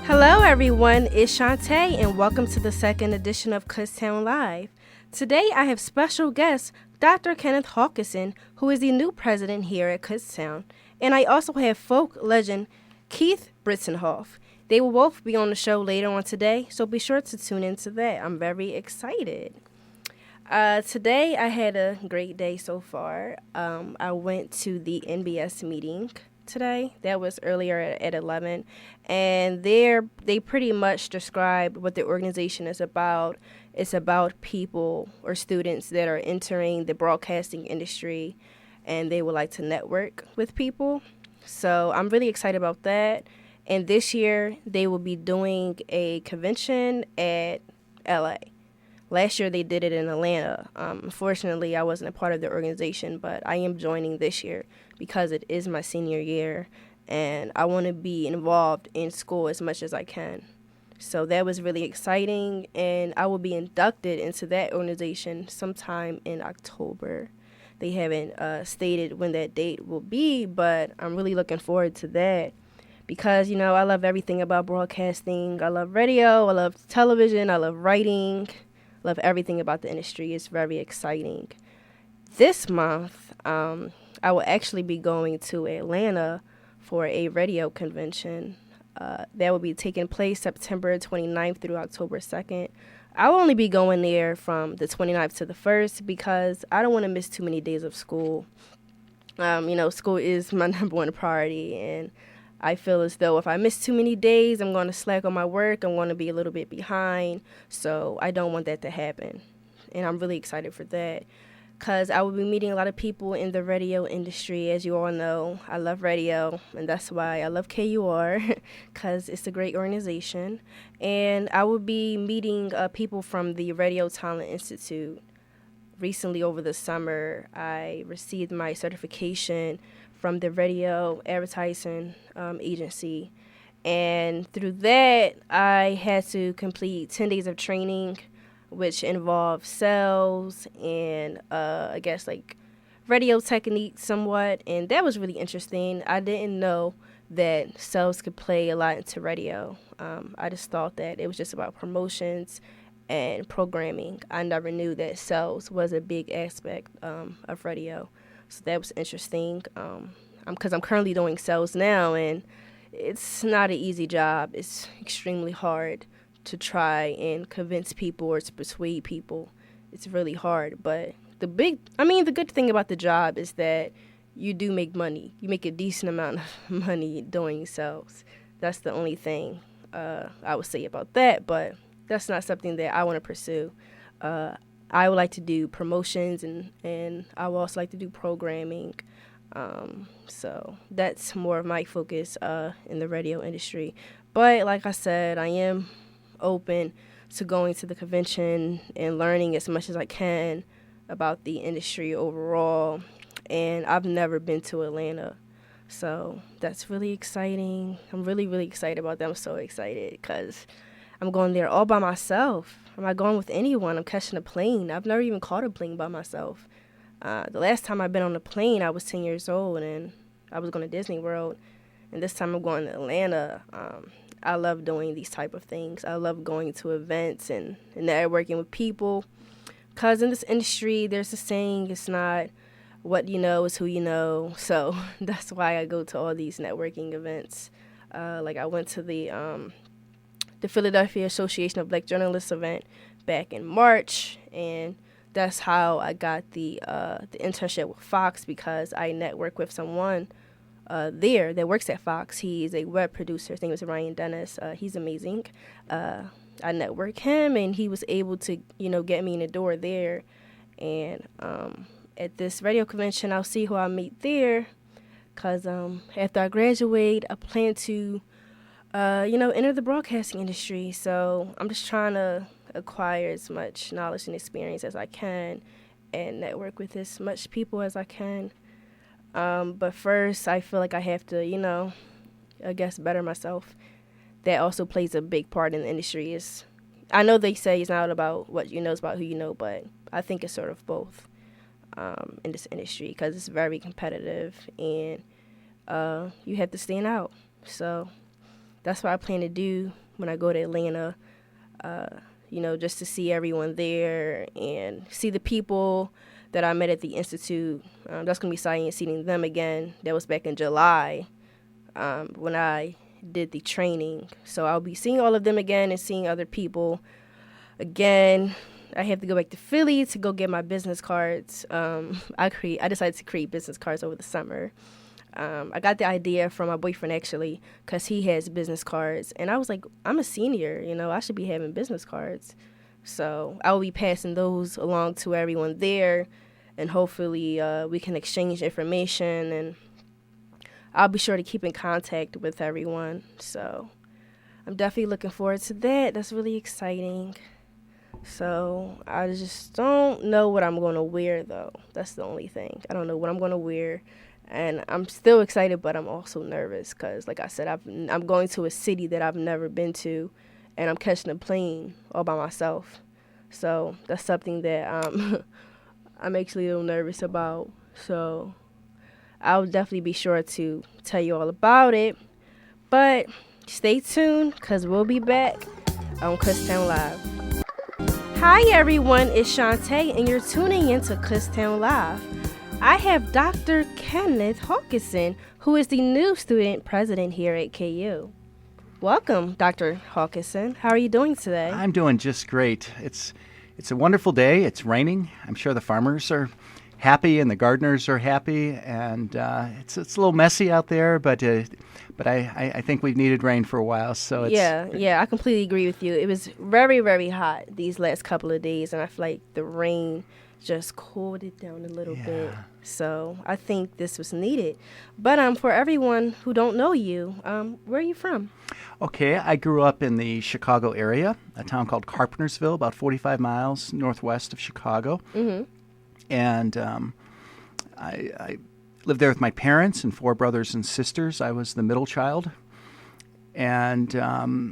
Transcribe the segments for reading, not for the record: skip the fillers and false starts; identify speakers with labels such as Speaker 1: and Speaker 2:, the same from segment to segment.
Speaker 1: Hello, everyone. It's Shantae, and welcome to the second edition of Kutztown Live. Today, I have special guest Dr. Kenneth Hawkinson, who is the new president here at Kutztown, and I also have folk legend Keith Brintzenhoff. They will both be on the show later on today, so be sure to tune into that. I'm very excited. Today, I had a great day so far. I went to the NBS meeting today. That was earlier at 11. And they pretty much described what the organization is about. It's about people or students that are entering the broadcasting industry and they would like to network with people. So I'm really excited about that. And this year, they will be doing a convention at LA. Last year, they did it in Atlanta. Unfortunately, I wasn't a part of the organization, but I am joining this year because it is my senior year, and I want to be involved in school as much as I can. So that was really exciting, and I will be inducted into that organization sometime in October. They haven't stated when that date will be, but I'm really looking forward to that because, I love everything about broadcasting. I love radio, I love television, I love writing. Love everything about the industry. It's very exciting. This month, I will actually be going to Atlanta for a radio convention. That will be taking place September 29th through October 2nd. I will only be going there from the 29th to the 1st because I don't want to miss too many days of school. School is my number one priority, and I feel as though if I miss too many days, I'm going to slack on my work. I'm going to be a little bit behind. So I don't want that to happen. And I'm really excited for that because I will be meeting a lot of people in the radio industry. As you all know, I love radio, and that's why I love KUR because it's a great organization. And I will be meeting people from the Radio Talent Institute. Recently, over the summer, I received my certification from the radio advertising agency. And through that, I had to complete 10 days of training, which involved sales and radio techniques somewhat. And that was really interesting. I didn't know that sales could play a lot into radio. I just thought that it was just about promotions and programming. I never knew that sales was a big aspect of radio. So that was interesting because I'm currently doing sales now, and it's not an easy job. It's extremely hard to try and convince people or to persuade people. It's really hard. But the good thing about the job is that you do make money. You make a decent amount of money doing sales. That's the only thing I would say about that, but that's not something that I want to pursue. I would like to do promotions, and I would also like to do programming. So that's more of my focus in the radio industry. But like I said, I am open to going to the convention and learning as much as I can about the industry overall. And I've never been to Atlanta. So that's really exciting. I'm really, really excited about that. I'm so excited because I'm going there all by myself. I'm not going with anyone. I'm catching a plane. I've never even caught a plane by myself. The last time I've been on a plane, I was 10 years old, and I was going to Disney World. And this time I'm going to Atlanta. I love doing these type of things. I love going to events and networking with people. Because in this industry, there's a saying, it's not what you know, it's who you know. So that's why I go to all these networking events. Like I went to the Philadelphia Association of Black Journalists event back in March, and that's how I got the internship with Fox because I networked with someone there that works at Fox. He's a web producer. His name is Ryan Dennis. He's amazing. I networked him, and he was able to, get me in the door there. And at this radio convention, I'll see who I meet there because after I graduate, I plan to enter the broadcasting industry. So I'm just trying to acquire as much knowledge and experience as I can and network with as much people as I can. But first, I feel like I have to, better myself. That also plays a big part in the industry. I know they say it's not about what you know, it's about who you know, but I think it's sort of both in this industry because it's very competitive and you have to stand out. So that's what I plan to do when I go to Atlanta, just to see everyone there and see the people that I met at the Institute. That's going to be exciting, seeing them again. That was back in July when I did the training. So I'll be seeing all of them again and seeing other people again. I have to go back to Philly to go get my business cards. I decided to create business cards over the summer. I got the idea from my boyfriend, actually, because he has business cards. And I was like, I'm a senior, I should be having business cards. So I will be passing those along to everyone there. And hopefully we can exchange information. And I'll be sure to keep in contact with everyone. So I'm definitely looking forward to that. That's really exciting. So I just don't know what I'm going to wear, though. That's the only thing. I don't know what I'm going to wear. And I'm still excited, but I'm also nervous because, like I said, I'm going to a city that I've never been to, and I'm catching a plane all by myself. So that's something that I'm actually a little nervous about. So I'll definitely be sure to tell you all about it. But stay tuned because we'll be back on Kutztown Live. Hi, everyone. It's Shantae, and you're tuning into Kutztown Live. I have Dr. Kenneth Hawkinson, who is the new student president here at KU. Welcome, Dr. Hawkinson. How are you doing today?
Speaker 2: I'm doing just great. It's a wonderful day. It's raining. I'm sure the farmers are happy and the gardeners are happy, and it's a little messy out there, but I think we've needed rain for a while. So
Speaker 1: yeah, I completely agree with you. It was very, very hot these last couple of days, and I feel like the rain just cooled it down a little bit. So I think this was needed. But for everyone who don't know you, where are you from?
Speaker 2: Okay, I grew up in the Chicago area, a town called Carpentersville, about 45 miles northwest of Chicago. Mm-hmm. And I lived there with my parents and 4 brothers and sisters. I was the middle child. And I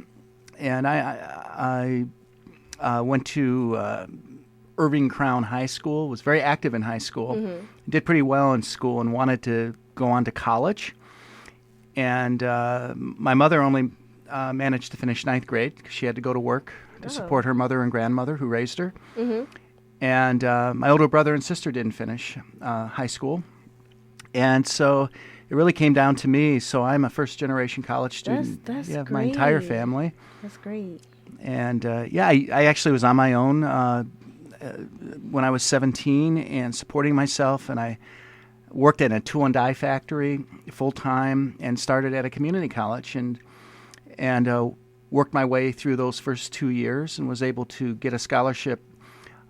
Speaker 2: went to Irving Crown High School, was very active in high school, did pretty well in school and wanted to go on to college. And my mother only managed to finish 9th grade because she had to go to work to support her mother and grandmother who raised her. Mm-hmm. And my older brother and sister didn't finish high school. And so it really came down to me. So I'm a first-generation college student.
Speaker 1: That's
Speaker 2: great.
Speaker 1: Great.
Speaker 2: My entire family.
Speaker 1: That's great.
Speaker 2: And I actually was on my own when I was 17 and supporting myself. And I worked at a tool-and-die factory full-time and started at a community college and worked my way through those first 2 years and was able to get a scholarship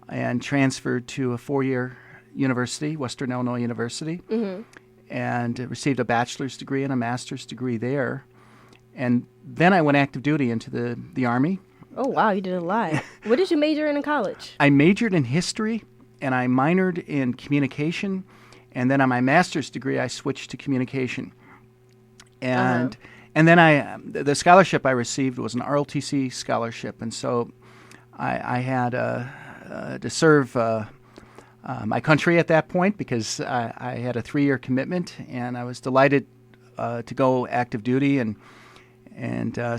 Speaker 2: and transferred to a 4-year university, Western Illinois University, and received a bachelor's degree and a master's degree there. And then I went active duty into the Army.
Speaker 1: Oh, wow, you did a lot. What did you major in college?
Speaker 2: I majored in history, and I minored in communication, and then on my master's degree, I switched to communication. And then the scholarship I received was an ROTC scholarship, and so I had to serve my country at that point because I had a 3-year commitment, and I was delighted to go active duty and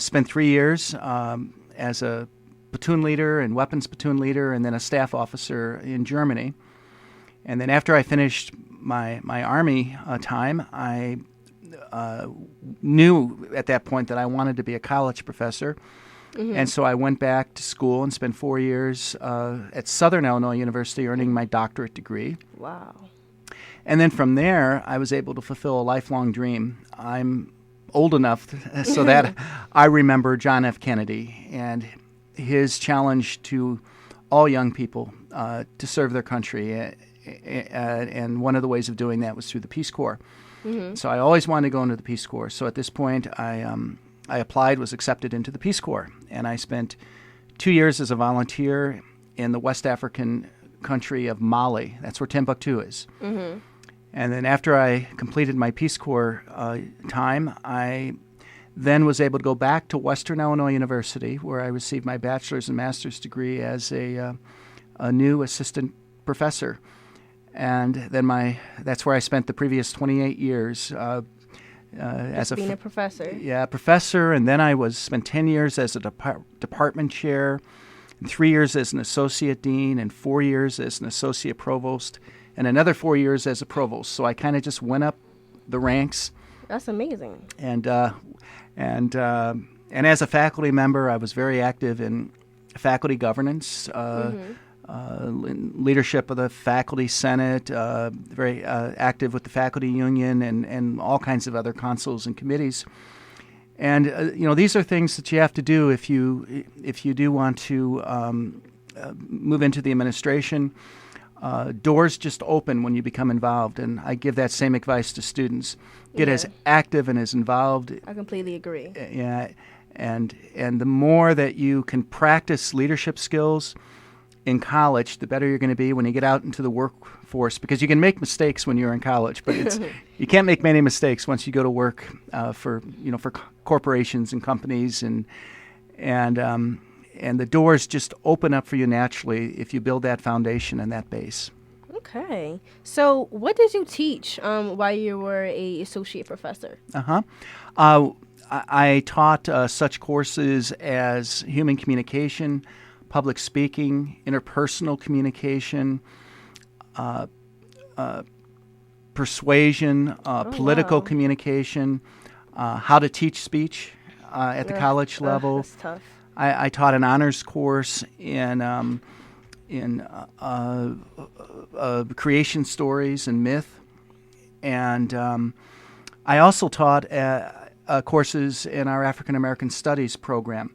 Speaker 2: spent 3 years as a platoon leader and weapons platoon leader and then a staff officer in Germany. And then after I finished my Army time, I knew at that point that I wanted to be a college professor. And so I went back to school and spent 4 years at Southern Illinois University earning my doctorate degree.
Speaker 1: Wow.
Speaker 2: And then from there, I was able to fulfill a lifelong dream. I'm old enough so that I remember John F. Kennedy and his challenge to all young people to serve their country. And one of the ways of doing that was through the Peace Corps. So I always wanted to go into the Peace Corps. So at this point, I applied, was accepted into the Peace Corps, and I spent 2 years as a volunteer in the West African country of Mali. That's where Timbuktu is. And then after I completed my Peace Corps time, I then was able to go back to Western Illinois University, where I received my bachelor's and master's degree as a new assistant professor. And then that's where I spent the previous 28 years as
Speaker 1: being a professor.
Speaker 2: Yeah, professor, and then I spent 10 years as a department chair, and 3 years as an associate dean, and 4 years as an associate provost, and another 4 years as a provost. So I kind of just went up the ranks.
Speaker 1: That's amazing.
Speaker 2: And as a faculty member, I was very active in faculty governance, leadership of the faculty senate, very active with the faculty union, and all kinds of other councils and committees. And these are things that you have to do if you do want to move into the administration. Doors just open when you become involved, and I give that same advice to students. Get as active and as involved.
Speaker 1: I completely agree.
Speaker 2: Yeah, and the more that you can practice leadership skills in college, the better you're going to be when you get out into the workforce, because you can make mistakes when you're in college, but you can't make many mistakes once you go to work for corporations and companies, and the doors just open up for you naturally if you build that foundation and that base.
Speaker 1: Okay. So what did you teach while you were a associate professor?
Speaker 2: I taught such courses as human communication, public speaking, interpersonal communication, persuasion, political communication, how to teach speech at the college level.
Speaker 1: That's tough.
Speaker 2: I taught an honors course in creation stories and myth, and I also taught courses in our African American Studies program.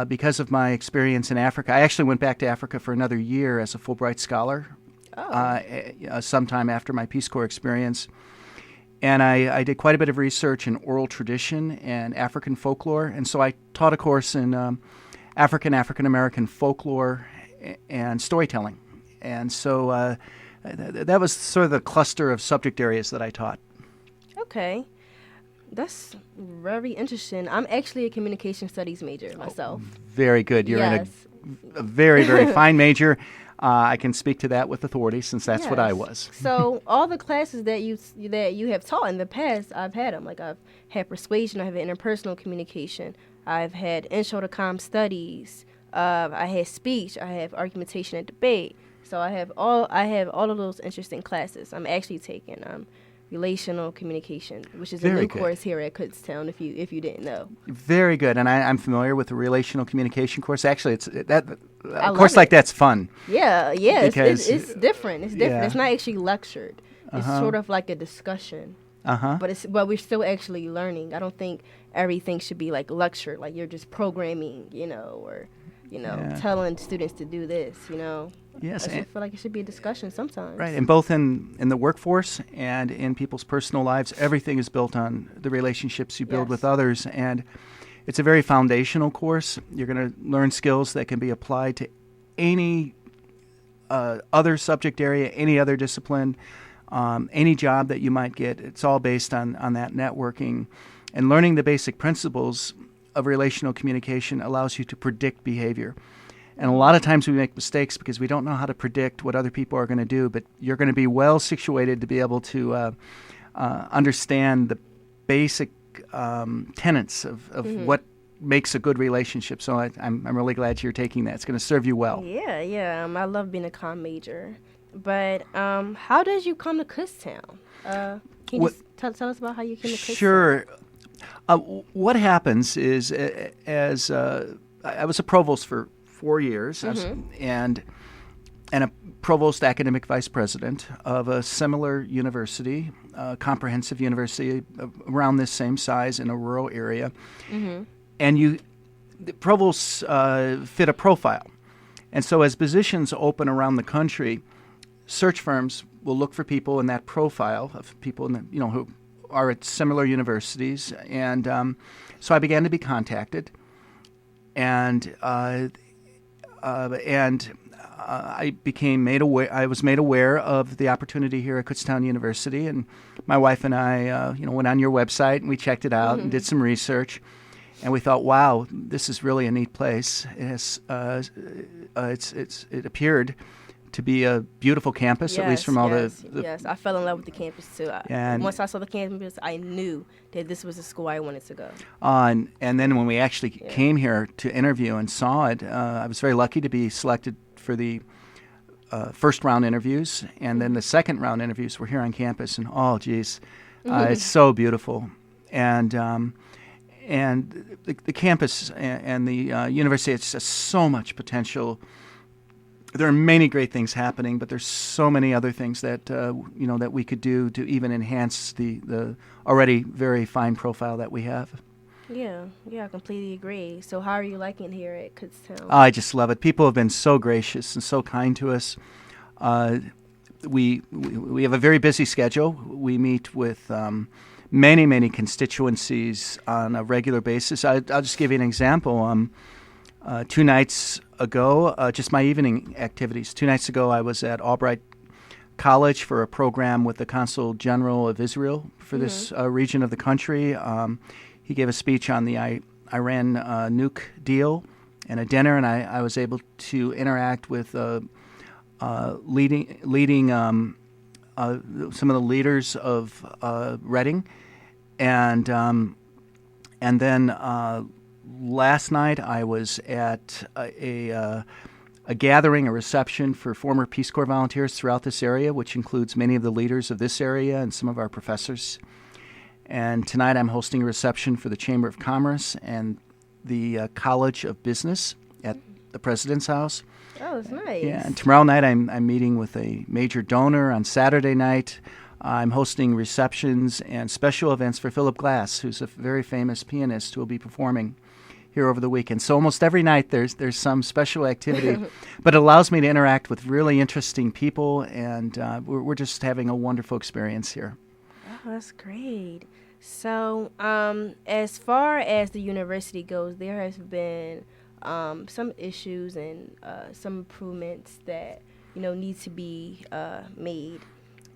Speaker 2: Because of my experience in Africa, I actually went back to Africa for another year as a Fulbright scholar sometime after my Peace Corps experience. And I did quite a bit of research in oral tradition and African folklore. And so I taught a course in African American folklore and storytelling. And so that was sort of the cluster of subject areas that I taught.
Speaker 1: Okay. That's very interesting. I'm actually a communication studies major myself.
Speaker 2: Very good. You're in a very, very fine major. I can speak to that with authority since that's what I was.
Speaker 1: So all the classes that you have taught in the past, I've had them. Like I've had persuasion, I've had interpersonal communication, I've had intro to comm studies, I had speech, I have argumentation and debate. So I have all of those interesting classes. I'm actually taking relational communication, which is a new course here at Kutztown, if you didn't know. Very
Speaker 2: good, and I'm familiar with the relational communication course. Actually, a course like that's fun.
Speaker 1: Yeah, it's different. It's different. Yeah. It's not actually lectured. It's sort of like a discussion. But we're still actually learning. I don't think everything should be like lectured, like you're just programming, or telling students to do this,
Speaker 2: Yes,
Speaker 1: I feel like it should be a discussion sometimes.
Speaker 2: Right, and both in the workforce and in people's personal lives, everything is built on the relationships you build with others, and it's a very foundational course. You're going to learn skills that can be applied to any other subject area, any other discipline, any job that you might get. It's all based on that networking, and learning the basic principles of relational communication allows you to predict behavior. And a lot of times we make mistakes because we don't know how to predict what other people are going to do, but you're going to be well situated to be able to understand the basic tenets of what makes a good relationship. So I'm really glad you're taking that. It's going to serve you well.
Speaker 1: Yeah. I love being a comm major. But how did you come to Kutztown? Can you just tell us about how you came to Kutztown?
Speaker 2: Sure. What happens is, as I was a provost for 4 years, and a provost academic vice president of a similar university, comprehensive university around this same size in a rural area. And the provosts fit a profile. And so as positions open around the country, search firms will look for people in that profile of people who are at similar universities. And so I began to be contacted, and I became made aware. I was made aware of the opportunity here at Kutztown University, and my wife and I, went on your website and we checked it out and did some research, and we thought, wow, this is really a neat place. It has, it appeared to be a beautiful campus, at least from all the
Speaker 1: Yes, I fell in love with the campus too.
Speaker 2: And
Speaker 1: once I saw the campus, I knew that this was the school I wanted to go.
Speaker 2: And then when we actually came here to interview and saw it, I was very lucky to be selected for the first round interviews, and then the second round interviews were here on campus. And oh, geez, it's so beautiful, and the campus and the university, it's just so much potential. There are many great things happening, but there's so many other things that that we could do to even enhance the already very fine profile that we have.
Speaker 1: Yeah, I completely agree. So how are you liking it here at Kutztown?
Speaker 2: I just love it. People have been so gracious and so kind to us. We have a very busy schedule. We meet with many constituencies on a regular basis. I'll just give you an example. 2 nights ago, just my evening activities. 2 nights ago, I was at Albright College for a program with the Consul General of Israel for this region of the country. He gave a speech on the Iran nuke deal and a dinner, and I was able to interact with leading some of the leaders of Reading, and then last night I was at a gathering, a reception for former Peace Corps volunteers throughout this area, which includes many of the leaders of this area and some of our professors. And tonight I'm hosting a reception for the Chamber of Commerce and the College of Business at the President's House.
Speaker 1: Oh, that's nice.
Speaker 2: Yeah, and tomorrow night I'm meeting with a major donor. On Saturday night I'm hosting receptions and special events for Philip Glass, who's a very famous pianist who will be performing here over the weekend. So almost every night there's some special activity, but it allows me to interact with really interesting people, and we're just having a wonderful experience here.
Speaker 1: Oh, that's great. So as far as the university goes, there has been some issues and some improvements that need to be made.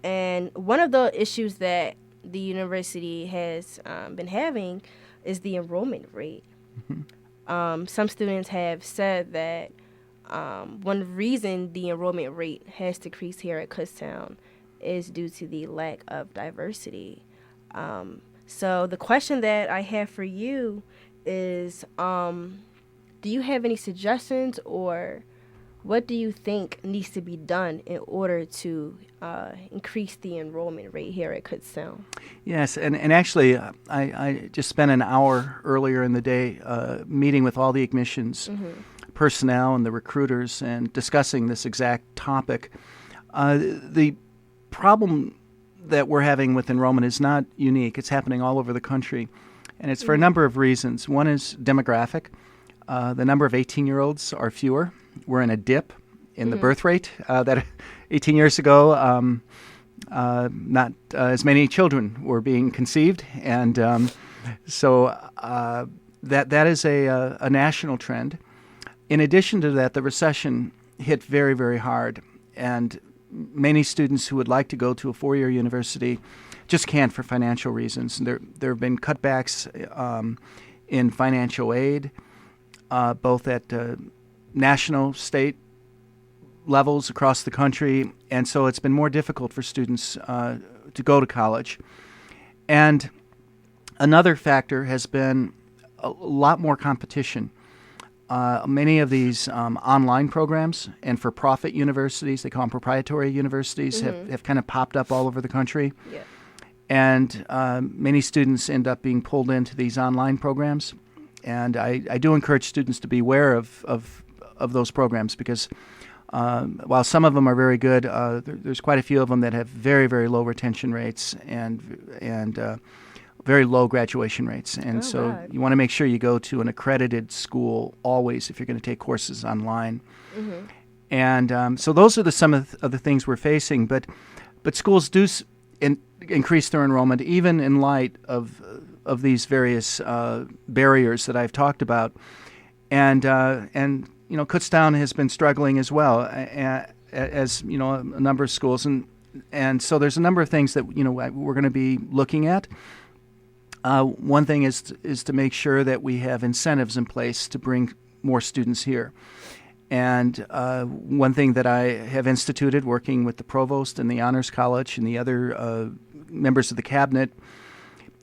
Speaker 1: And one of the issues that the university has been having is the enrollment rate. Mm-hmm. Some students have said that one reason the enrollment rate has decreased here at Kutztown is due to the lack of diversity. So the question that I have for you is, do you have any suggestions, or what do you think needs to be done in order to increase the enrollment rate here at Kutztown?
Speaker 2: Yes, and actually I just spent an hour earlier in the day meeting with all the admissions personnel and the recruiters and discussing this exact topic. The problem that we're having with enrollment is not unique. It's happening all over the country, and it's for a number of reasons. One is demographic. The number of 18-year-olds are fewer. We're in a dip in the birth rate. That 18 years ago, not as many children were being conceived, and so that is a national trend. In addition to that, the recession hit very, very hard, and many students who would like to go to a four-year university just can't for financial reasons. There have been cutbacks in financial aid, both at national, state levels across the country, and so it's been more difficult for students to go to college. And another factor has been a lot more competition. Many of these online programs and for-profit universities, they call them proprietary universities, have kind of popped up all over the country.
Speaker 1: Yeah.
Speaker 2: And many students end up being pulled into these online programs. And I do encourage students to be aware of those programs, because while some of them are very good, there's quite a few of them that have very, very low retention rates and very low graduation rates. And you want to make sure you go to an accredited school always if you're going to take courses online. Mm-hmm. And so those are some of the things we're facing. But schools do increase their enrollment even in light of these various barriers that I've talked about. And Kutztown has been struggling as well, as a number of schools. And so there's a number of things that we're going to be looking at. One thing is to make sure that we have incentives in place to bring more students here. And one thing that I have instituted, working with the provost and the Honors College and the other members of the cabinet,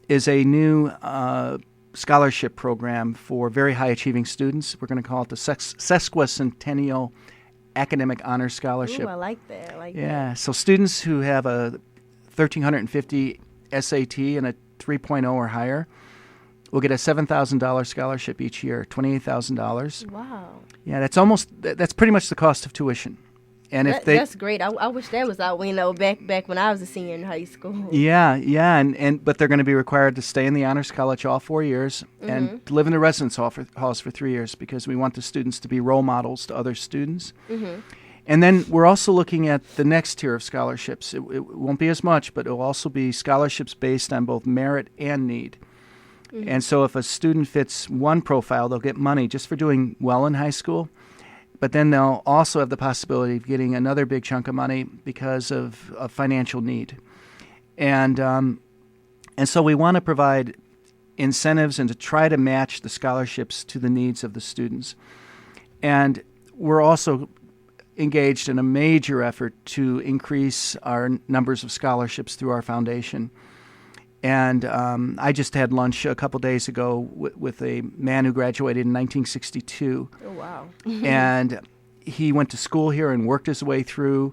Speaker 2: is a new scholarship program for very high-achieving students. We're going to call it the Sesquicentennial Academic Honor Scholarship.
Speaker 1: Ooh, I like that.
Speaker 2: Yeah, so students who have a 1,350 SAT and a 3.0 or higher will get a $7,000 scholarship each year, $28,000.
Speaker 1: Wow.
Speaker 2: Yeah, that's pretty much the cost of tuition. And if
Speaker 1: that's great. I wish that was out, back when I was a senior in high school.
Speaker 2: Yeah, but they're going to be required to stay in the Honors College all 4 years and to live in the residence halls for 3 years, because we want the students to be role models to other students. And then we're also looking at the next tier of scholarships. It won't be as much, but it will also be scholarships based on both merit and need. And so if a student fits one profile, they'll get money just for doing well in high school. But then they'll also have the possibility of getting another big chunk of money because of financial need. And so we want to provide incentives and to try to match the scholarships to the needs of the students. And we're also engaged in a major effort to increase our numbers of scholarships through our foundation. And I just had lunch a couple days ago with a man who graduated in 1962.
Speaker 1: Oh, wow.
Speaker 2: And he went to school here and worked his way through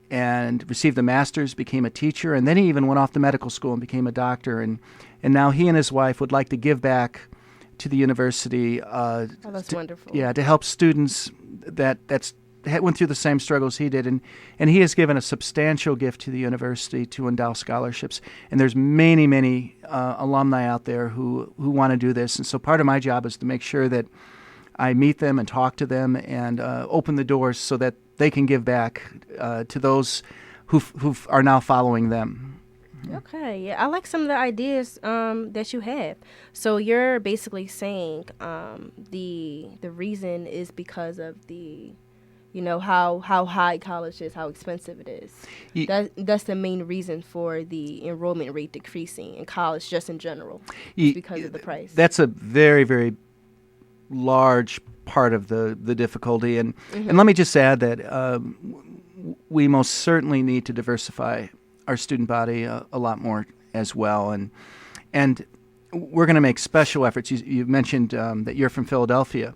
Speaker 2: and received a master's, became a teacher, and then he even went off to medical school and became a doctor. And now he and his wife would like to give back to the university.
Speaker 1: That's wonderful.
Speaker 2: Yeah, to help students that's went through the same struggles he did, and he has given a substantial gift to the university to endow scholarships. And there's many alumni out there who want to do this. And so part of my job is to make sure that I meet them and talk to them and open the doors so that they can give back to those who are now following them.
Speaker 1: Okay, yeah, I like some of the ideas that you have. So you're basically saying the reason is because of the how high college is, how expensive it is. That's the main reason for the enrollment rate decreasing in college just in general, because of the price.
Speaker 2: That's a very, very large part of the difficulty. And let me just add that we most certainly need to diversify our student body a lot more as well. And we're going to make special efforts. You mentioned that you're from Philadelphia.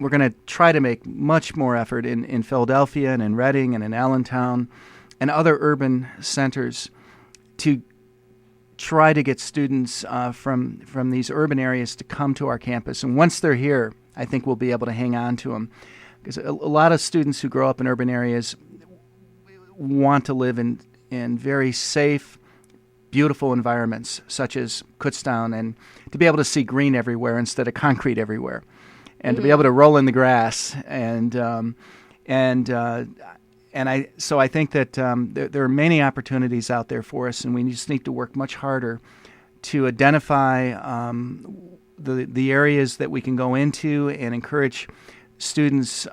Speaker 2: We're going to try to make much more effort in Philadelphia and in Reading and in Allentown and other urban centers to try to get students from these urban areas to come to our campus. And once they're here, I think we'll be able to hang on to them. Because a lot of students who grow up in urban areas want to live in very safe, beautiful environments, such as Kutztown, and to be able to see green everywhere instead of concrete everywhere. And to be able to roll in the grass, so I think that there are many opportunities out there for us, and we just need to work much harder to identify the areas that we can go into and encourage students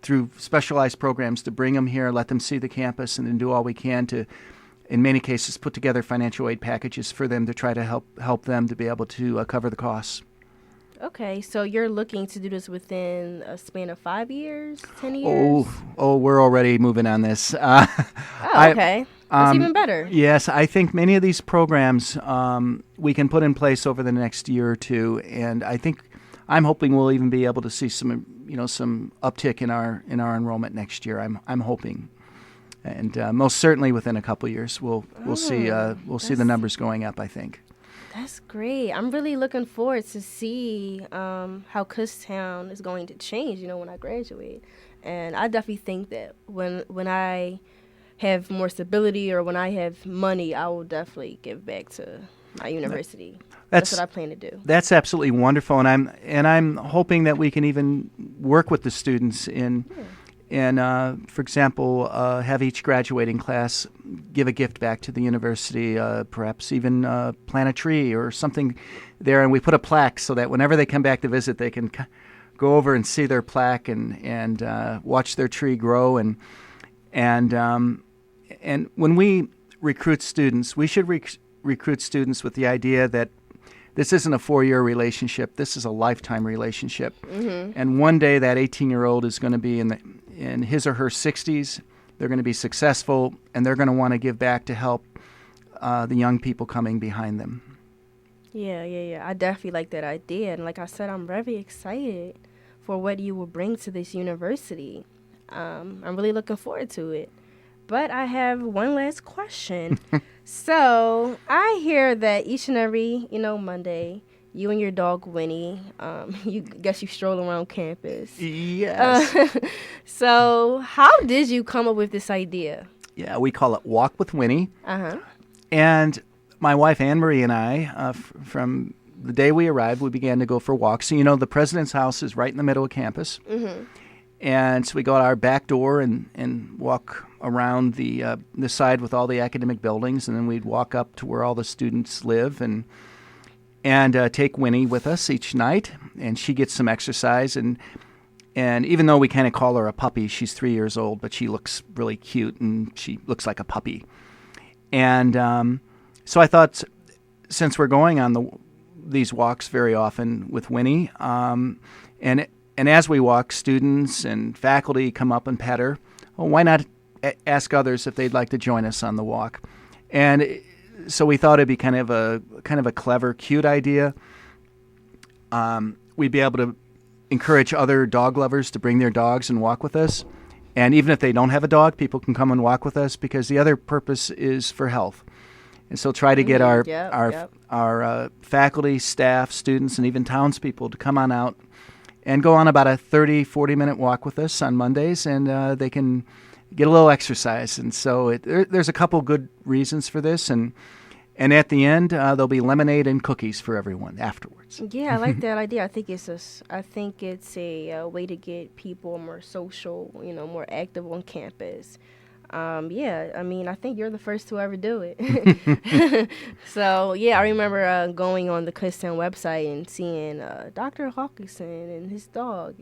Speaker 2: through specialized programs to bring them here, let them see the campus, and then do all we can to, in many cases, put together financial aid packages for them to try to help them to be able to cover the costs.
Speaker 1: Okay, so you're looking to do this within a span of 5 years, 10 years?
Speaker 2: Oh, we're already moving on this.
Speaker 1: Okay. That's even better.
Speaker 2: Yes, I think many of these programs we can put in place over the next year or two, and I'm hoping we'll even be able to see some uptick in our enrollment next year. I'm hoping, and most certainly within a couple of years we'll see the numbers going up, I think.
Speaker 1: That's great. I'm really looking forward to see how Kutztown is going to change, when I graduate. And I definitely think that when I have more stability or when I have money, I will definitely give back to my university. That's what I plan to do. That's
Speaker 2: absolutely wonderful, and I'm hoping that we can even work with the students and for example, have each graduating class give a gift back to the university, perhaps even plant a tree or something there, and we put a plaque so that whenever they come back to visit, they can go over and see their plaque and watch their tree grow. And when we recruit students, we should recruit students with the idea that this isn't a 4-year relationship. This is a lifetime relationship. And one day that 18-year-old is going to be in his or her 60s. They're going to be successful, and they're going to want to give back to help the young people coming behind them.
Speaker 1: Yeah. I definitely like that idea. And like I said, I'm very excited for what you will bring to this university. I'm really looking forward to it. But I have one last question. So I hear that each and every, Monday, you and your dog Winnie, you stroll around campus.
Speaker 2: Yes.
Speaker 1: So how did you come up with this idea?
Speaker 2: Yeah, we call it Walk with Winnie.
Speaker 1: Uh-huh.
Speaker 2: And my wife Anne-Marie and I, from the day we arrived, we began to go for walks. So, the president's house is right in the middle of campus. And so we go out our back door and walk around the side with all the academic buildings, and then we'd walk up to where all the students live and take Winnie with us each night, and she gets some exercise. And even though we kind of call her a puppy, she's 3 years old, but she looks really cute, and she looks like a puppy. And so I thought, since we're going on these walks very often with Winnie, and as we walk, students and faculty come up and pet her. Well, why not ask others if they'd like to join us on the walk? And so we thought it'd be kind of a clever, cute idea. We'd be able to encourage other dog lovers to bring their dogs and walk with us. And even if they don't have a dog, people can come and walk with us, because the other purpose is for health. And so try to get our faculty, staff, students, and even townspeople to come on out and go on about a 30, 40-minute walk with us on Mondays, and they can get a little exercise. And so there's a couple good reasons for this, and at the end there'll be lemonade and cookies for everyone afterwards.
Speaker 1: Yeah, I like that idea. I think it's a way to get people more social, more active on campus. I think you're the first to ever do it. So, I remember going on the Kutztown website and seeing Dr. Hawkinson and his dog,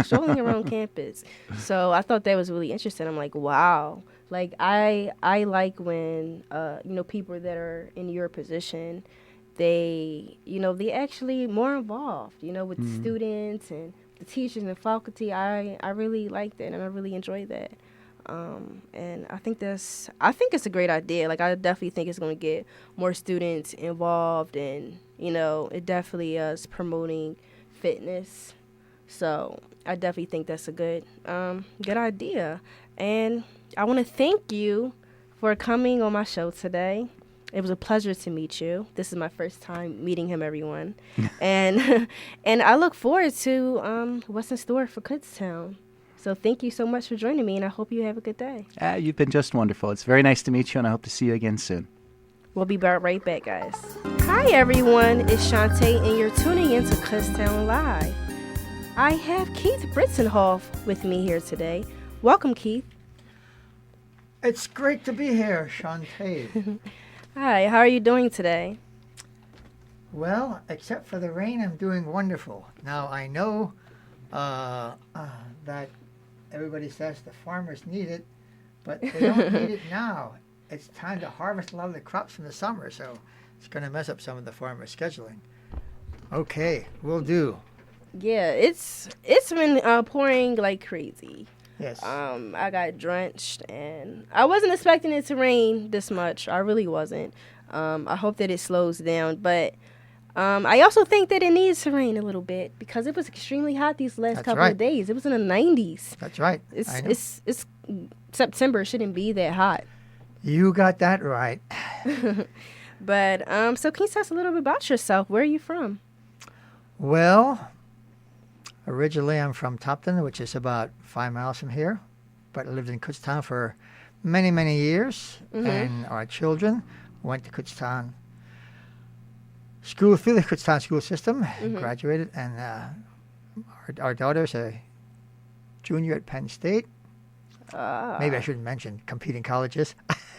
Speaker 1: strolling around campus. So I thought that was really interesting. I'm like, wow. Like, I like when, people that are in your position, they actually more involved, with students and the teachers and faculty. I really like that, and I really enjoy that. And I think it's a great idea. Like, I definitely think it's going to get more students involved, and, it definitely is promoting fitness. So I definitely think that's a good idea. And I want to thank you for coming on my show today. It was a pleasure to meet you. This is my first time meeting him, everyone. and I look forward to what's in store for Kutztown. So thank you so much for joining me, and I hope you have a good day.
Speaker 2: You've been just wonderful. It's very nice to meet you, and I hope to see you again soon.
Speaker 1: We'll be right back, guys. Hi, everyone. It's Shantae, and you're tuning into Kutztown Live. I have Keith Brintzenhoff with me here today. Welcome, Keith.
Speaker 3: It's great to be here, Shantae.
Speaker 1: Hi, how are you doing today?
Speaker 3: Well, except for the rain, I'm doing wonderful. Now, I know that everybody says the farmers need it, but they don't need it now. It's time to harvest a lot of the crops from the summer, so it's going to mess up some of the farmers' scheduling. Okay, will do.
Speaker 1: Yeah, it's been pouring like crazy.
Speaker 3: Yes.
Speaker 1: I got drenched, and I wasn't expecting it to rain this much. I really wasn't. I hope that it slows down, but I also think that it needs to rain a little bit, because it was extremely hot these last couple of days. It was in the 90s.
Speaker 3: That's right.
Speaker 1: It's September. It shouldn't be that hot.
Speaker 3: You got that right.
Speaker 1: But so can you tell us a little bit about yourself? Where are you from?
Speaker 3: Well, originally I'm from Topton, which is about 5 miles from here, but I lived in Kutztown for many, many years, and our children went to Kutztown school through the Kutztown school system, graduated, and our daughter's a junior at Penn State. Maybe I shouldn't mention competing colleges.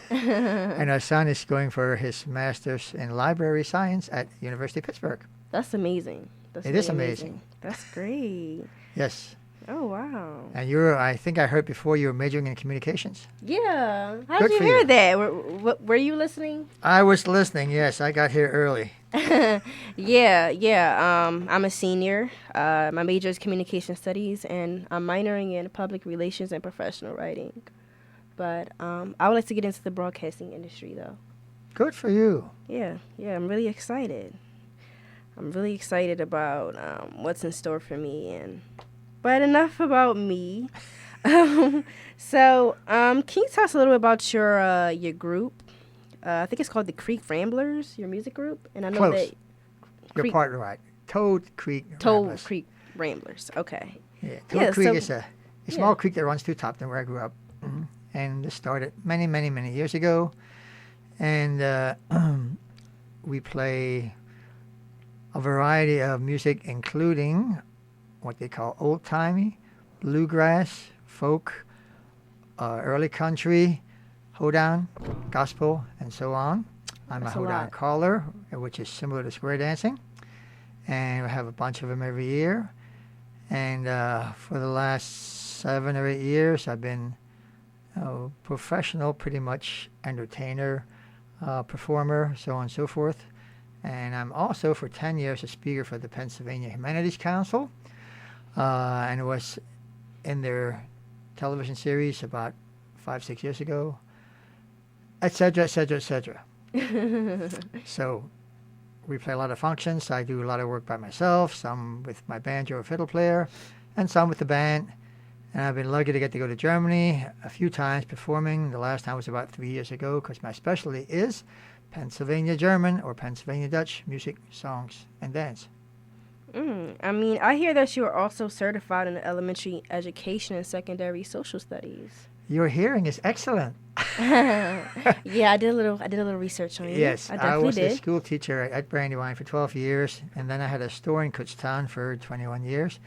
Speaker 3: And our son is going for his master's in library science at University of Pittsburgh.
Speaker 1: That's amazing.
Speaker 3: It is amazing.
Speaker 1: That's great.
Speaker 3: Yes.
Speaker 1: Oh, wow.
Speaker 3: And I think I heard before you were majoring in communications.
Speaker 1: Yeah. How did you hear that? Were you listening?
Speaker 3: I was listening, yes. I got here early.
Speaker 1: Yeah. I'm a senior. My major is communication studies, and I'm minoring in public relations and professional writing. But I would like to get into the broadcasting industry, though.
Speaker 3: Good for you.
Speaker 1: Yeah. I'm really excited. I'm really excited about what's in store for me. But enough about me. Can you tell us a little bit about your group? I think it's called the Creek Ramblers, your music group, and I know
Speaker 3: Close.
Speaker 1: that
Speaker 3: You're
Speaker 1: Creek,
Speaker 3: part right. Toad Creek
Speaker 1: Toad
Speaker 3: Ramblers.
Speaker 1: Creek Ramblers. Okay.
Speaker 3: Yeah, Toad Creek is a small
Speaker 1: yeah.
Speaker 3: creek that runs through Topton, where I grew up. And this started many, many, many years ago. And we play a variety of music, including what they call old-timey, bluegrass, folk, early country, hoedown, gospel, and so on. I'm
Speaker 1: That's
Speaker 3: a
Speaker 1: a
Speaker 3: hoedown
Speaker 1: lot.
Speaker 3: caller, which is similar to square dancing. And we have a bunch of them every year. And for the last 7 or 8 years, I've been professional, pretty much entertainer, performer, so on and so forth. And I'm also, for 10 years, a speaker for the Pennsylvania Humanities Council. And was in their television series about 5-6 years ago, etc., etc., etc. So we play a lot of functions. I do a lot of work by myself, some with my banjo or fiddle player, and some with the band. And I've been lucky to get to go to Germany a few times performing. The last time was about 3 years ago, because my specialty is Pennsylvania German or Pennsylvania Dutch music, songs, and dance.
Speaker 1: I hear that you are also certified in elementary education and secondary social studies.
Speaker 3: Your hearing is excellent.
Speaker 1: Yeah, I did a little research on you.
Speaker 3: Yes,
Speaker 1: I
Speaker 3: I
Speaker 1: definitely
Speaker 3: was
Speaker 1: did.
Speaker 3: a school teacher at Brandywine for 12 years, and then I had a store in Kutztown for 21 years.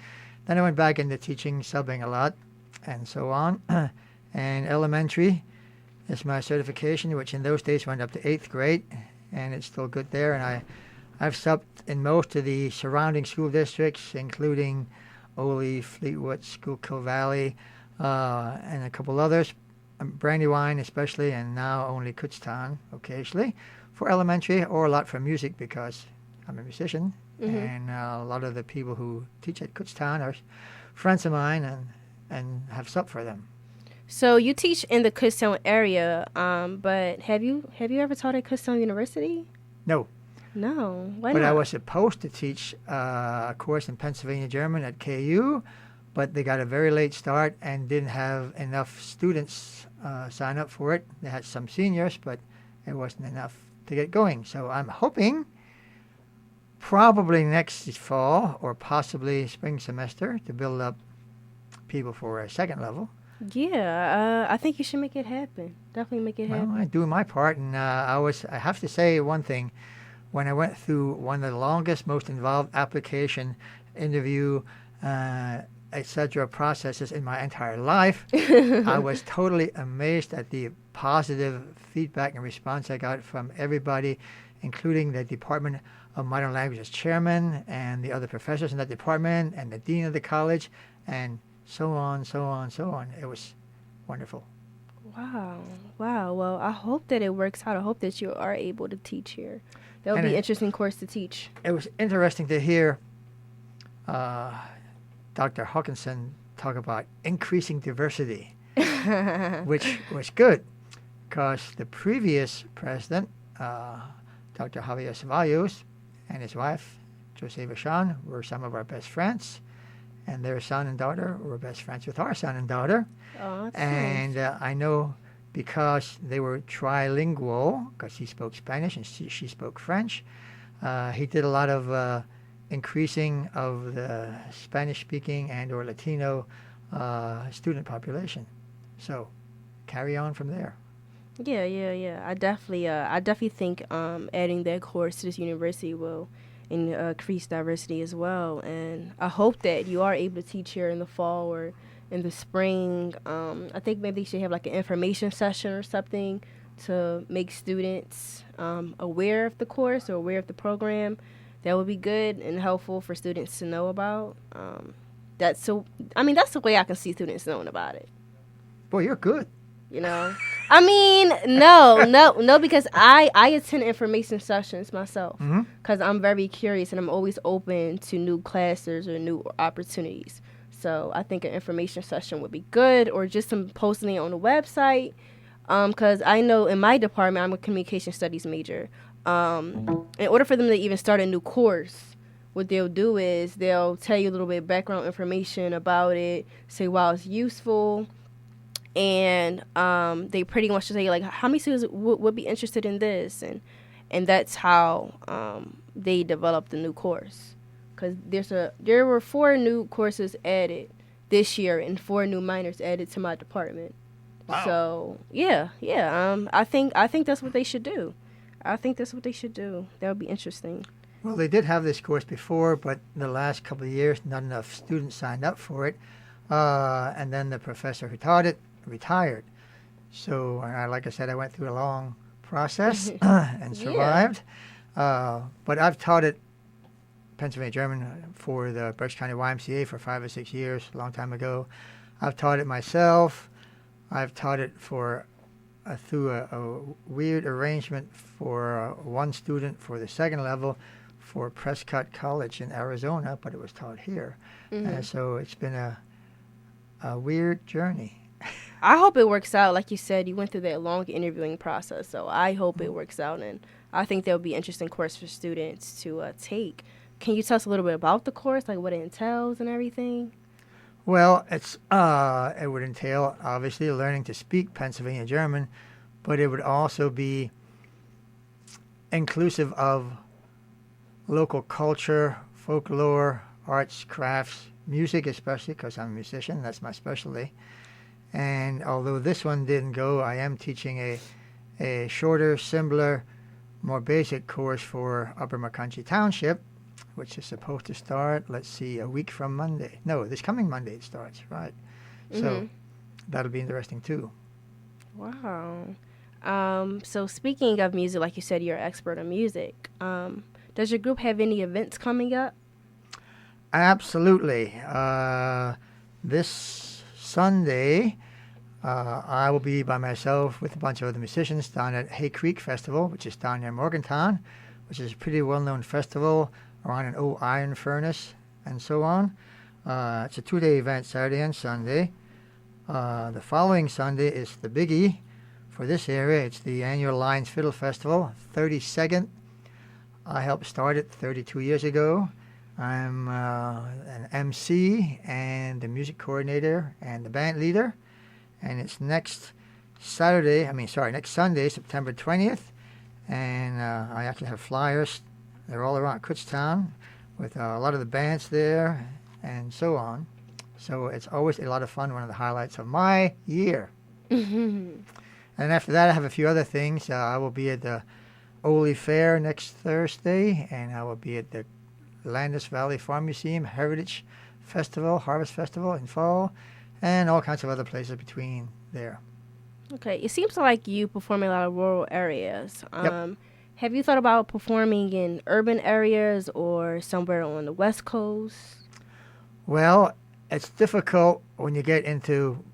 Speaker 3: Then I went back into teaching, subbing a lot, and so on. And elementary is my certification, which in those days went up to 8th grade, and it's still good there. And I've subbed in most of the surrounding school districts, including Ole, Fleetwood, Schuylkill Valley, and a couple others. Brandywine especially, and now only Kutztown occasionally for elementary, or a lot for music because I'm a musician. And a lot of the people who teach at Kutztown are friends of mine and have subbed for them.
Speaker 1: So you teach in the Kutztown area, but have you ever taught at Kutztown University?
Speaker 3: No.
Speaker 1: No. Why
Speaker 3: But
Speaker 1: not?
Speaker 3: I was supposed to teach a course in Pennsylvania German at KU, but they got a very late start and didn't have enough students sign up for it. They had some seniors, but it wasn't enough to get going. So I'm hoping probably next fall or possibly spring semester to build up people for a second level.
Speaker 1: Yeah, I think you should make it happen. Definitely make it
Speaker 3: Well,
Speaker 1: happen.
Speaker 3: I do my part, and I have to say one thing. When I went through one of the longest, most involved application, interview, etc. processes in my entire life, I was totally amazed at the positive feedback and response I got from everybody, including the Department of Modern Languages chairman and the other professors in that department and the dean of the college, and so on, so on, so on. It was wonderful.
Speaker 1: Wow. Well, I hope that it works out. I hope that you are able to teach here. That would
Speaker 3: And
Speaker 1: be an
Speaker 3: it-
Speaker 1: interesting course to teach.
Speaker 3: It was interesting to hear Dr. Hawkinson talk about increasing diversity, which was good because the previous president, Dr. Javier Ceballos, and his wife, Jose Vachon, were some of our best friends, and their son and daughter were best friends with our son and daughter.
Speaker 1: Oh, that's
Speaker 3: And
Speaker 1: nice.
Speaker 3: I know because they were trilingual, because he spoke Spanish and she spoke French, he did a lot of increasing of the Spanish-speaking and or Latino student population. So carry on from there.
Speaker 1: Yeah. I definitely think adding that course to this university will increase diversity as well. And I hope that you are able to teach here in the fall or in the spring. I think maybe they should have like an information session or something to make students aware of the course or aware of the program. That would be good and helpful for students to know about. That's the way I can see students knowing about it.
Speaker 3: Boy, you're good.
Speaker 1: You know, I mean, no, because I attend information sessions myself because I'm very curious and I'm always open to new classes or new opportunities. So I think an information session would be good, or just some posting it on the website. Because I know in my department, I'm a communication studies major. In order for them to even start a new course, what they'll do is they'll tell you a little bit of background information about it, say why it's useful, and they pretty much say like how many students would be interested in this, and that's how they developed the new course. Because there were 4 new courses added this year and 4 new minors added to my department.
Speaker 3: Wow.
Speaker 1: So yeah. I think that's what they should do. I think that's what they should do. That would be interesting.
Speaker 3: Well, they did have this course before, but the last couple of years, not enough students signed up for it. And then the professor who taught it retired. So, like I said, I went through a long process and survived. But I've taught it, Pennsylvania German, for the Berks County YMCA for 5 or 6 years, a long time ago. I've taught it myself. I've taught it for through a weird arrangement for one student for the second level for Prescott College in Arizona, but it was taught here. So it's been a weird journey.
Speaker 1: I hope it works out. Like you said, you went through that long interviewing process, so I hope it works out, and I think that would be an interesting course for students to take. Can you tell us a little bit about the course, like what it entails and everything?
Speaker 3: Well, it would entail, obviously, learning to speak Pennsylvania German, but it would also be inclusive of local culture, folklore, arts, crafts, music especially, because I'm a musician, that's my specialty. And although this one didn't go, I am teaching a shorter, simpler, more basic course for Upper McConchy Township, which is supposed to start, let's see, a week from Monday. No, this coming Monday it starts, right? So that'll be interesting too.
Speaker 1: Wow. So speaking of music, like you said, you're an expert in music. Does your group have any events coming up?
Speaker 3: Absolutely. This Sunday, I will be by myself with a bunch of other musicians down at Hay Creek Festival, which is down near Morgantown, which is a pretty well-known festival around an old iron furnace and so on. It's a 2-day event, Saturday and Sunday. The following Sunday is the biggie for this area. It's the annual Lions Fiddle Festival, 32nd. I helped start it 32 years ago. I'm an MC and the music coordinator and the band leader. And it's next Sunday, September 20th. And I actually have flyers. They're all around Kutztown with a lot of the bands there and so on. So it's always a lot of fun, one of the highlights of my year. And after that, I have a few other things. I will be at the Ole Fair next Thursday, and I will be at the Landis Valley Farm Museum Heritage Festival, Harvest Festival in fall, and all kinds of other places between there.
Speaker 1: Okay. It seems like you perform in a lot of rural areas.
Speaker 3: Yep.
Speaker 1: Have you thought about performing in urban areas or somewhere on the West Coast?
Speaker 3: Well, it's difficult when you get into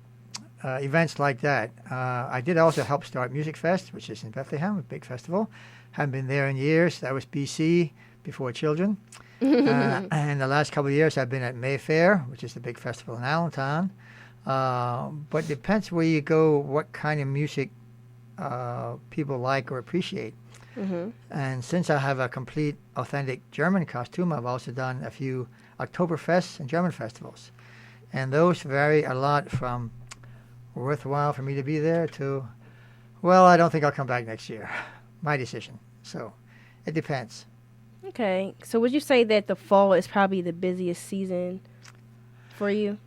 Speaker 3: events like that. I did also help start Music Fest, which is in Bethlehem, a big festival. Haven't been there in years. That was BC, before children. And the last couple of years I've been at Mayfair, which is the big festival in Allentown. But it depends where you go, what kind of music people like or appreciate. And since I have a complete, authentic German costume, I've also done a few Oktoberfests and German festivals. And those vary a lot from worthwhile for me to be there to, well, I don't think I'll come back next year. My decision. So it depends.
Speaker 1: Okay. So would you say that the fall is probably the busiest season for you?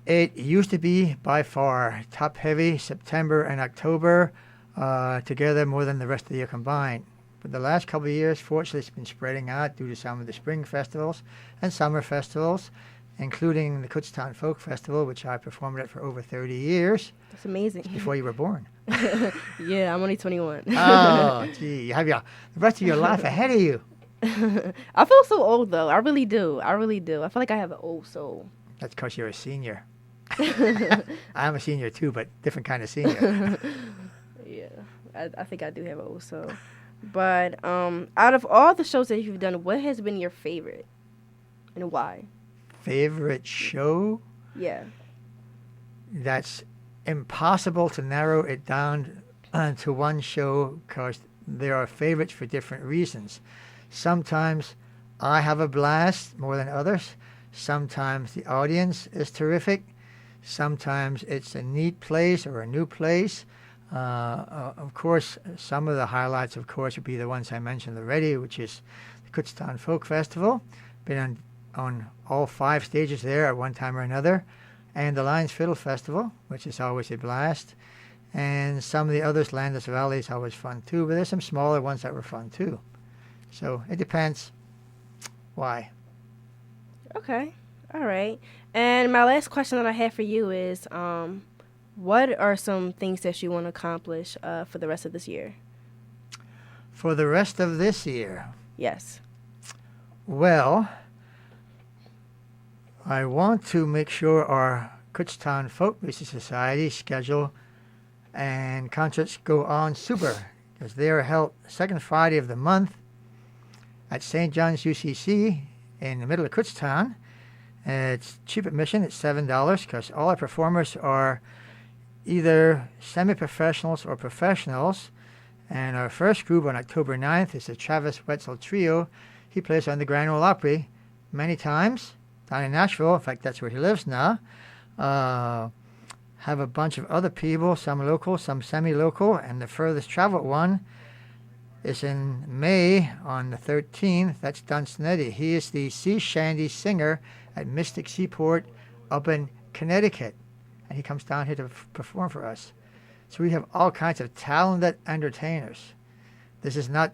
Speaker 3: It used to be by far top heavy, September and October together more than the rest of the year combined. But the last couple of years, fortunately, it's been spreading out due to some of the spring festivals and summer festivals, including the Kutztown Folk Festival, which I performed at for over 30 years.
Speaker 1: That's amazing.
Speaker 3: Before you were born.
Speaker 1: Yeah, I'm only 21.
Speaker 3: Oh, gee. You have the rest of your life ahead of you.
Speaker 1: I feel so old, though. I really do. I feel like I have an old soul.
Speaker 3: That's because you're a senior. I'm a senior, too, but different kind of senior.
Speaker 1: I think I do have an old soul. But out of all the shows that you've done, what has been your favorite, and why?
Speaker 3: Favorite show?
Speaker 1: Yeah.
Speaker 3: That's impossible to narrow it down to one show because there are favorites for different reasons. Sometimes I have a blast more than others. Sometimes the audience is terrific. Sometimes it's a neat place or a new place. Of course, some of the highlights, of course, would be the ones I mentioned already, which is the Kutztown Folk Festival. Been on all 5 stages there at one time or another. And the Lions Fiddle Festival, which is always a blast. And some of the others, Landis Valley, is always fun too. But there's some smaller ones that were fun too. So it depends. Why?
Speaker 1: Okay. All right. And my last question that I have for you is, what are some things that you want to accomplish for the rest of this year?
Speaker 3: For the rest of this year?
Speaker 1: Yes.
Speaker 3: Well, I want to make sure our Kutztown Folk Music Society schedule and concerts go on super, because they are held second Friday of the month at St. John's UCC in the middle of Kutztown. It's cheap admission. It's $7 because all our performers are either semi-professionals or professionals. And our first group on October 9th is the Travis Wetzel Trio. He plays on the Grand Ole Opry many times down in Nashville. In fact, that's where he lives now. Have a bunch of other people, some local, some semi-local, and the furthest traveled one is in May on the 13th. That's Dunstan Eddy. He is the sea shanty singer at Mystic Seaport up in Connecticut, and he comes down here to perform for us. So we have all kinds of talented entertainers. This is not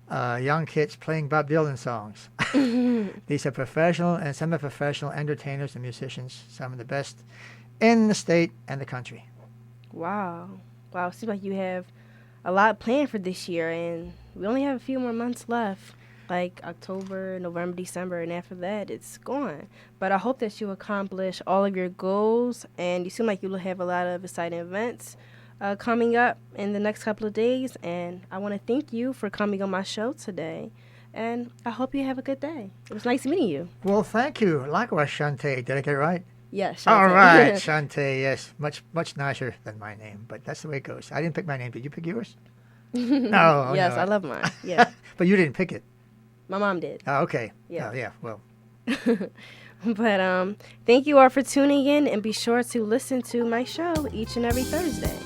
Speaker 3: young kids playing Bob Dylan songs. These are professional and semi-professional entertainers and musicians, some of the best in the state and the country.
Speaker 1: Wow. Wow. Seems like you have a lot planned for this year, and we only have a few more months left, like October, November, December, and after that, it's gone. But I hope that you accomplish all of your goals, and you seem like you'll have a lot of exciting events coming up in the next couple of days, and I want to thank you for coming on my show today, and I hope you have a good day. It was nice meeting you.
Speaker 3: Well, thank you. Likewise, Shantae. Did I get it right?
Speaker 1: Yes.
Speaker 3: All right, Shantae. Yes, much nicer than my name, but that's the way it goes. I didn't pick my name. Did you pick yours? No.
Speaker 1: Yes,
Speaker 3: no.
Speaker 1: I love mine. Yeah.
Speaker 3: But you didn't pick it.
Speaker 1: My mom did.
Speaker 3: Oh, okay.
Speaker 1: Yeah.
Speaker 3: Oh, yeah. Well.
Speaker 1: But thank you all for tuning in, and be sure to listen to my show each and every Thursday.